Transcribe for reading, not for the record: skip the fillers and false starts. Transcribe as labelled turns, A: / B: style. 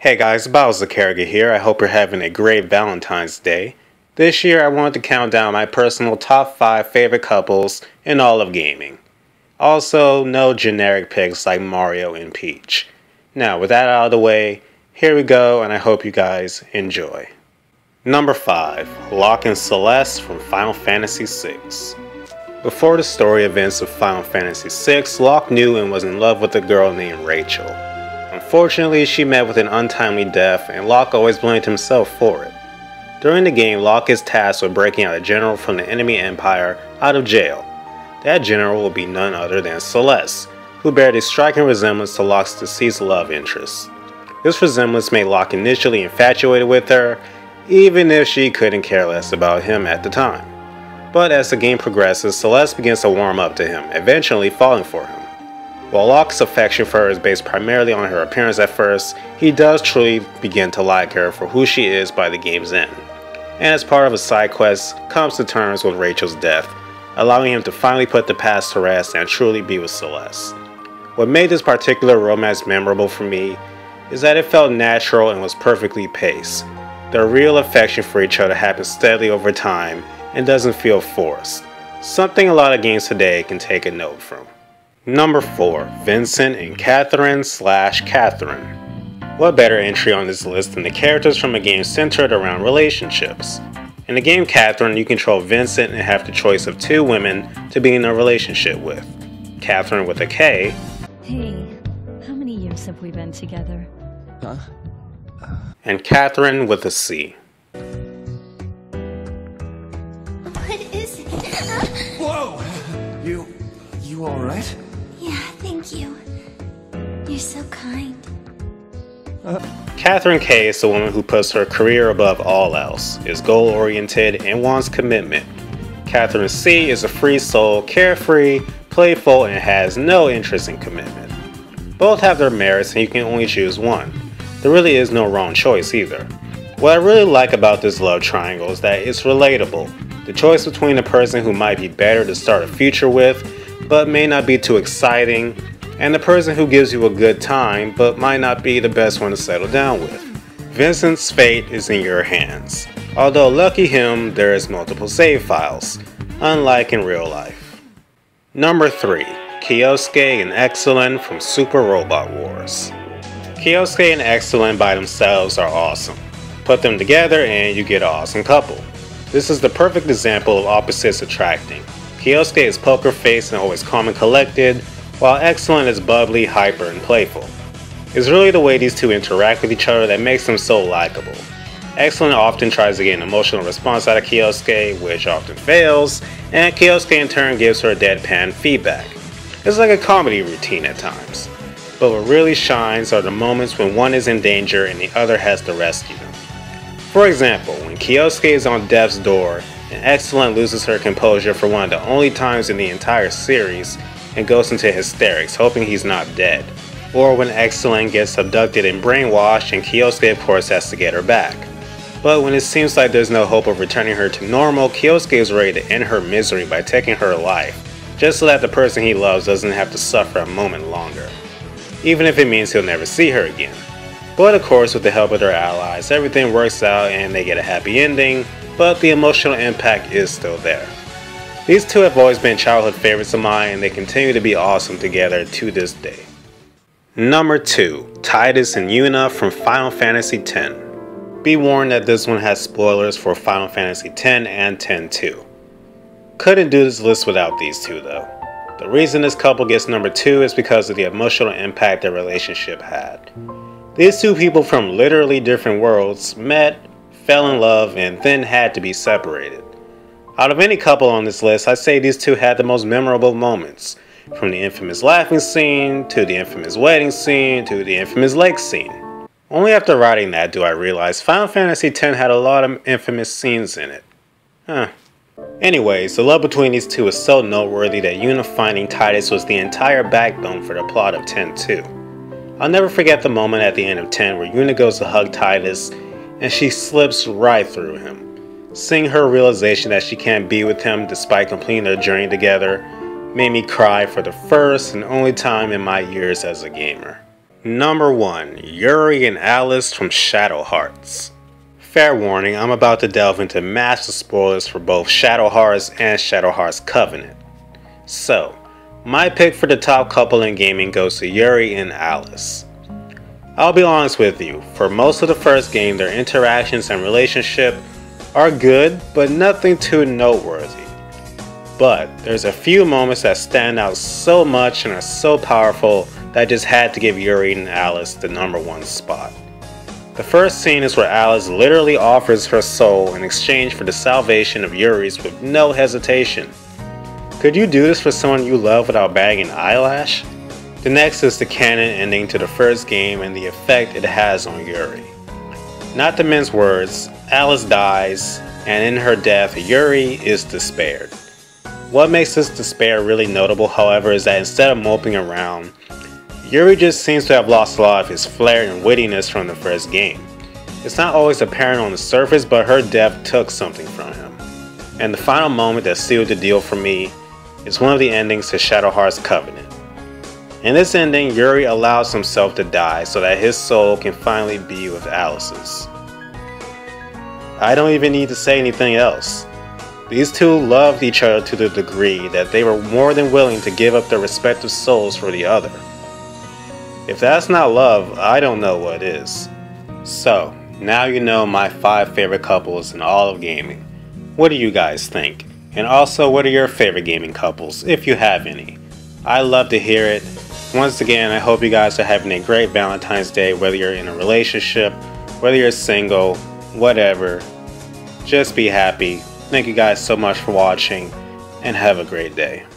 A: Hey guys, BaoZakeruga here. I hope you're having a great Valentine's Day. This year I wanted to count down my personal top 5 favorite couples in all of gaming. Also, no generic picks like Mario and Peach. Now, with that out of the way, here we go and I hope you guys enjoy. Number 5. Locke and Celeste from Final Fantasy VI. Before the story events of Final Fantasy VI, Locke knew and was in love with a girl named Rachel. Unfortunately, she met with an untimely death, and Locke always blamed himself for it. During the game, Locke is tasked with breaking out a general from the enemy empire out of jail. That general will be none other than Celeste, who bears a striking resemblance to Locke's deceased love interest. This resemblance made Locke initially infatuated with her, even if she couldn't care less about him at the time. But as the game progresses, Celeste begins to warm up to him, eventually falling for him. While Locke's affection for her is based primarily on her appearance at first, he does truly begin to like her for who she is by the game's end. And as part of a side quest, comes to terms with Rachel's death, allowing him to finally put the past to rest and truly be with Celeste. What made this particular romance memorable for me is that it felt natural and was perfectly paced. Their real affection for each other happens steadily over time and doesn't feel forced, something a lot of games today can take a note from. Number 4. Vincent and Catherine / Catherine. What better entry on this list than the characters from a game centered around relationships? In the game Catherine, you control Vincent and have the choice of 2 women to be in a relationship with. Catherine with a K.
B: Hey, how many years have we been together?
C: Huh?
A: And Catherine with a C.
D: What is it?
C: Whoa! You alright?
D: Yeah, thank you. You're so kind.
A: Catherine K is the woman who puts her career above all else, is goal-oriented, and wants commitment. Catherine C is a free soul, carefree, playful, and has no interest in commitment. Both have their merits and you can only choose one. There really is no wrong choice either. What I really like about this love triangle is that it's relatable. The choice between a person who might be better to start a future with, but may not be too exciting, and the person who gives you a good time, but might not be the best one to settle down with. Vincent's fate is in your hands. Although lucky him, there is multiple save files, unlike in real life. Number 3. Kyosuke and Excellent from Super Robot Wars. Kyosuke and Excellent by themselves are awesome. Put them together and you get an awesome couple. This is the perfect example of opposites attracting. Kyosuke is poker faced and always calm and collected, while Excellent is bubbly, hyper, and playful. It's really the way these two interact with each other that makes them so likable. Excellent often tries to get an emotional response out of Kyosuke, which often fails, and Kyosuke in turn gives her deadpan feedback. It's like a comedy routine at times. But what really shines are the moments when one is in danger and the other has to rescue them. For example, when Kyosuke is on death's door, and Excellent loses her composure for one of the only times in the entire series and goes into hysterics hoping he's not dead. Or when Excellent gets abducted and brainwashed and Kyosuke of course has to get her back. But when it seems like there's no hope of returning her to normal, Kyosuke is ready to end her misery by taking her life, just so that the person he loves doesn't have to suffer a moment longer. Even if it means he'll never see her again. But of course with the help of their allies, everything works out and they get a happy ending, but the emotional impact is still there. These two have always been childhood favorites of mine and they continue to be awesome together to this day. Number 2. Tidus and Yuna from Final Fantasy X. Be warned that this one has spoilers for Final Fantasy X and X-2. Couldn't do this list without these two though. The reason this couple gets number 2 is because of the emotional impact their relationship had. These two people from literally different worlds met, fell in love, and then had to be separated. Out of any couple on this list, I'd say these two had the most memorable moments, from the infamous laughing scene, to the infamous wedding scene, to the infamous lake scene. Only after writing that do I realize Final Fantasy X had a lot of infamous scenes in it. Anyways, the love between these two is so noteworthy that Yuna finding Tidus was the entire backbone for the plot of X-2. I'll never forget the moment at the end of 10 where Yuna goes to hug Tidus and she slips right through him. Seeing her realization that she can't be with him despite completing their journey together made me cry for the first and only time in my years as a gamer. Number 1. Yuri and Alice from Shadow Hearts. Fair warning, I'm about to delve into massive spoilers for both Shadow Hearts and Shadow Hearts Covenant. So, my pick for the top couple in gaming goes to Yuri and Alice. I'll be honest with you, for most of the first game their interactions and relationship are good, but nothing too noteworthy. But there's a few moments that stand out so much and are so powerful that I just had to give Yuri and Alice the number 1 spot. The first scene is where Alice literally offers her soul in exchange for the salvation of Yuri's with no hesitation. Could you do this for someone you love without batting an eyelash? The next is the canon ending to the first game and the effect it has on Yuri. Not to mince words, Alice dies, and in her death, Yuri is despaired. What makes this despair really notable, however, is that instead of moping around, Yuri just seems to have lost a lot of his flair and wittiness from the first game. It's not always apparent on the surface, but her death took something from him. And the final moment that sealed the deal for me is one of the endings to Shadow Hearts Covenant. In this ending, Yuri allows himself to die so that his soul can finally be with Alice's. I don't even need to say anything else. These two loved each other to the degree that they were more than willing to give up their respective souls for the other. If that's not love, I don't know what is. So, now you know my 5 favorite couples in all of gaming. What do you guys think? And also, what are your favorite gaming couples, if you have any? I love to hear it. Once again, I hope you guys are having a great Valentine's Day, whether you're in a relationship, whether you're single, whatever. Just be happy. Thank you guys so much for watching, and have a great day.